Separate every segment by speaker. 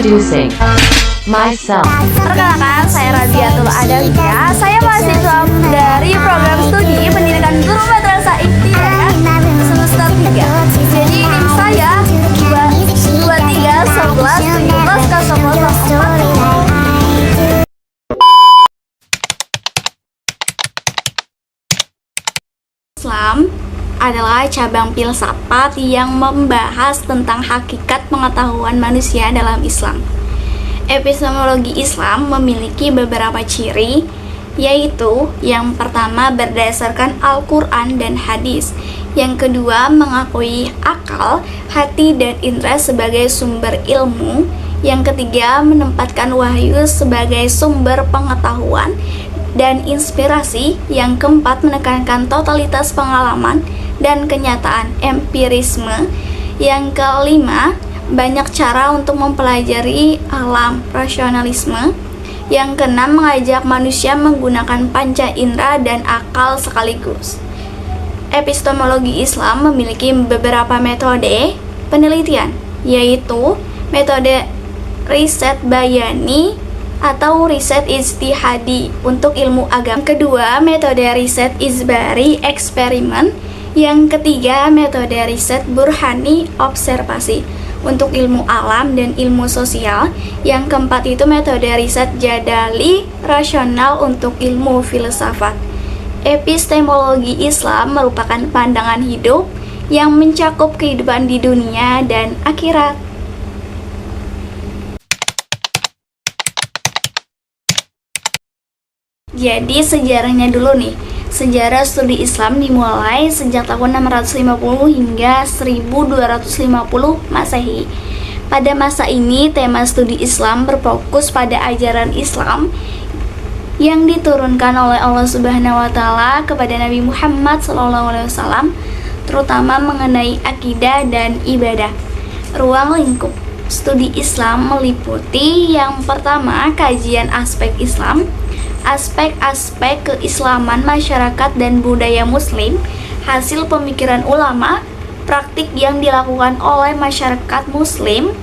Speaker 1: Introducing myself.
Speaker 2: Perkenalkan, saya Radiatul Adawiyah. Saya mahasiswa dari program studi pendidikan guru madrasah ibtidaiyah semester 3. Jadi NIM saya 2311170040. Islam adalah cabang filsafat yang membahas tentang hakikat pengetahuan manusia dalam Islam. Epistemologi Islam memiliki beberapa ciri, yaitu yang pertama berdasarkan Al-Quran dan hadis, yang kedua mengakui akal, hati, dan indera sebagai sumber ilmu, yang ketiga menempatkan wahyu sebagai sumber pengetahuan dan inspirasi, yang keempat menekankan totalitas pengalaman dan kenyataan empirisme, yang kelima banyak cara untuk mempelajari alam rasionalisme, yang keenam mengajak manusia menggunakan panca indera dan akal sekaligus. Epistemologi Islam memiliki beberapa metode penelitian, yaitu metode riset bayani atau riset ijtihadi untuk ilmu agama. Yang kedua, metode riset isbari eksperimen. Yang ketiga, metode riset burhani observasi untuk ilmu alam dan ilmu sosial. Yang keempat itu metode riset jadali rasional untuk ilmu filsafat. Epistemologi Islam merupakan pandangan hidup yang mencakup kehidupan di dunia dan akhirat. Jadi sejarahnya dulu nih. Sejarah studi Islam dimulai sejak tahun 650 hingga 1250 Masehi. Pada masa ini, tema studi Islam berfokus pada ajaran Islam yang diturunkan oleh Allah Subhanahu wa taala kepada Nabi Muhammad SAW, terutama mengenai akidah dan ibadah. Ruang lingkup studi Islam meliputi yang pertama, kajian aspek Islam, aspek-aspek keislaman masyarakat dan budaya muslim, hasil pemikiran ulama, praktik yang dilakukan oleh masyarakat muslim.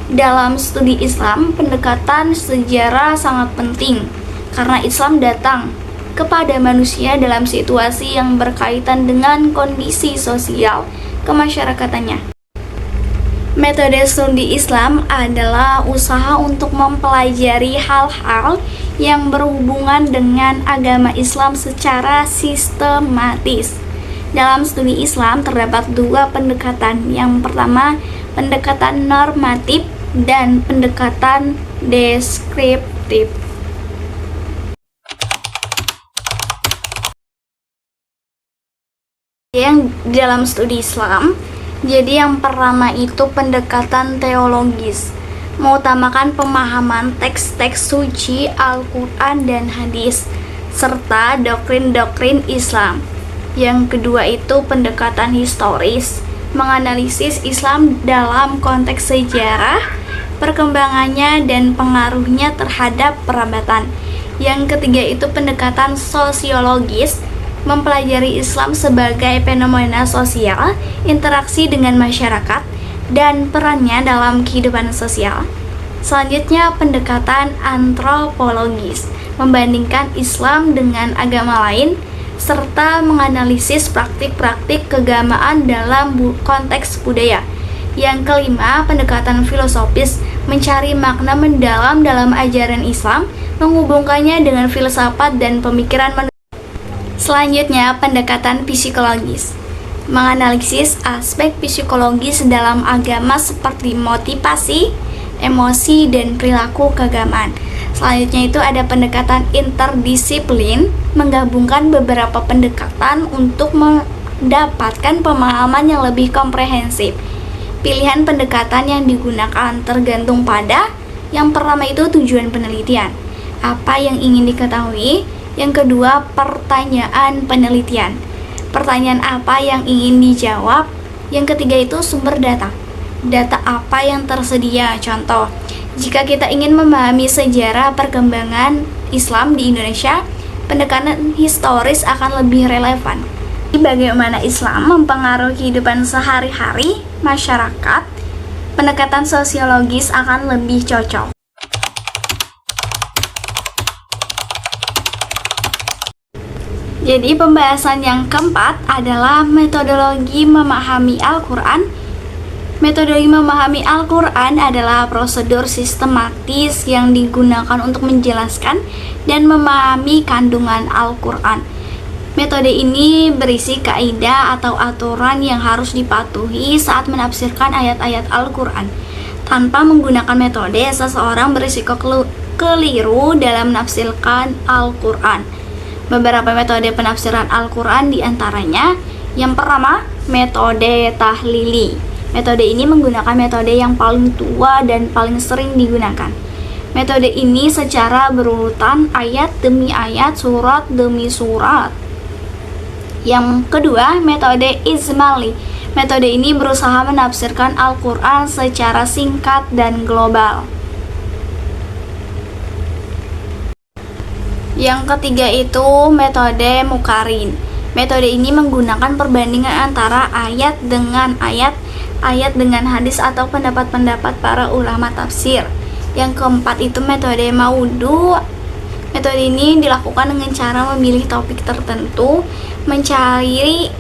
Speaker 2: Dalam studi Islam, pendekatan sejarah sangat penting karena Islam datang kepada manusia dalam situasi yang berkaitan dengan kondisi sosial kemasyarakatannya. Metode studi Islam adalah usaha untuk mempelajari hal-hal yang berhubungan dengan agama Islam secara sistematis. Dalam studi Islam terdapat dua pendekatan. Yang pertama, pendekatan normatif dan pendekatan deskriptif. Yang dalam studi Islam, jadi yang pertama itu pendekatan teologis, mengutamakan pemahaman teks-teks suci Al-Quran dan hadis, serta doktrin-doktrin Islam. Yang kedua itu pendekatan historis, menganalisis Islam dalam konteks sejarah, perkembangannya dan pengaruhnya terhadap perabatan. Yang ketiga itu pendekatan sosiologis, mempelajari Islam sebagai fenomena sosial, interaksi dengan masyarakat, dan perannya dalam kehidupan sosial. Selanjutnya, pendekatan antropologis, membandingkan Islam dengan agama lain, serta menganalisis praktik-praktik keagamaan dalam konteks budaya. Yang kelima, pendekatan filosofis, mencari makna mendalam dalam ajaran Islam, menghubungkannya dengan filsafat dan pemikiran manusia. Selanjutnya, pendekatan psikologis, menganalisis aspek psikologis dalam agama seperti motivasi, emosi, dan perilaku keagamaan. Selanjutnya itu ada pendekatan interdisiplin, menggabungkan beberapa pendekatan untuk mendapatkan pemahaman yang lebih komprehensif. Pilihan pendekatan yang digunakan tergantung pada yang pertama itu tujuan penelitian, apa yang ingin diketahui. Yang kedua, pertanyaan penelitian, pertanyaan apa yang ingin dijawab. Yang ketiga itu sumber data, data apa yang tersedia. Contoh, jika kita ingin memahami sejarah perkembangan Islam di Indonesia, pendekatan historis akan lebih relevan. Bagaimana Islam mempengaruhi kehidupan sehari-hari masyarakat pendekatan sosiologis akan lebih cocok. Jadi pembahasan yang keempat adalah metodologi memahami Al-Quran. Metodologi memahami Al-Quran adalah prosedur sistematis yang digunakan untuk menjelaskan dan memahami kandungan Al-Quran. Metode ini berisi kaidah atau aturan yang harus dipatuhi saat menafsirkan ayat-ayat Al-Quran. Tanpa menggunakan metode, seseorang berisiko keliru dalam menafsirkan Al-Quran. Beberapa metode penafsiran Al-Quran diantaranya: yang pertama, metode tahlili. Metode ini menggunakan metode yang paling tua dan paling sering digunakan. Metode ini secara berurutan, ayat demi ayat, surat demi surat. Yang kedua, metode izmali. Metode ini berusaha menafsirkan Al-Quran secara singkat dan global. Yang ketiga itu metode mukarin. Metode ini menggunakan perbandingan antara ayat dengan ayat, ayat dengan hadis atau pendapat-pendapat para ulama tafsir. Yang keempat itu metode maudu. Metode ini dilakukan dengan cara memilih topik tertentu, mencari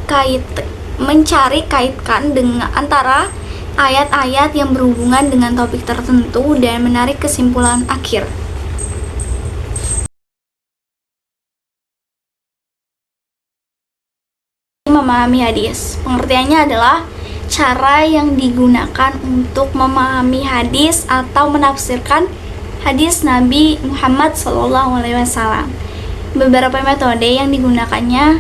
Speaker 2: kaitkan dengan antara ayat-ayat yang berhubungan dengan topik tertentu dan menarik kesimpulan akhir. Memahami hadis. Pengertiannya adalah cara yang digunakan untuk memahami hadis atau menafsirkan hadis Nabi Muhammad SAW. Beberapa metode yang digunakannya: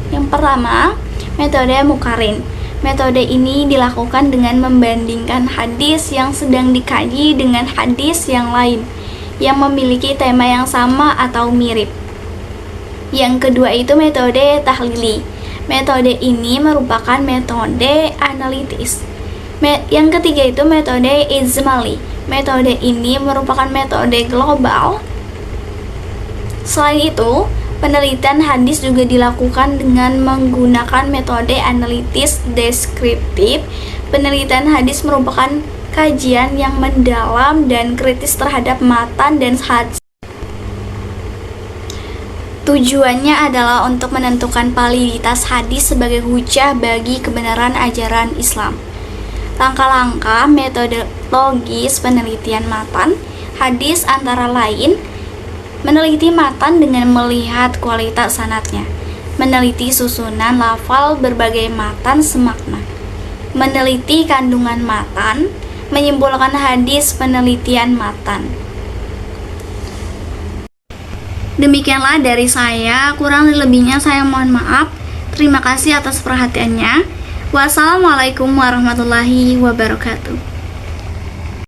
Speaker 2: yang pertama, metode mukarin. Metode ini dilakukan dengan membandingkan hadis yang sedang dikaji dengan hadis yang lain yang memiliki tema yang sama atau mirip. Yang kedua itu metode tahlili. Metode ini merupakan metode analitis. Yang ketiga itu metode izmali. Metode ini merupakan metode global. Selain itu, penelitian hadis juga dilakukan dengan menggunakan metode analitis deskriptif. Penelitian hadis merupakan kajian yang mendalam dan kritis terhadap matan dan hadis. Tujuannya adalah untuk menentukan validitas hadis sebagai hujah bagi kebenaran ajaran Islam. Langkah-langkah metodologis penelitian matan hadis antara lain: meneliti matan dengan melihat kualitas sanadnya, meneliti susunan lafal berbagai matan semakna, meneliti kandungan matan, menyimpulkan hadis penelitian matan. Demikianlah dari saya, kurang lebihnya saya mohon maaf. Terima kasih atas perhatiannya. Wassalamualaikum warahmatullahi wabarakatuh.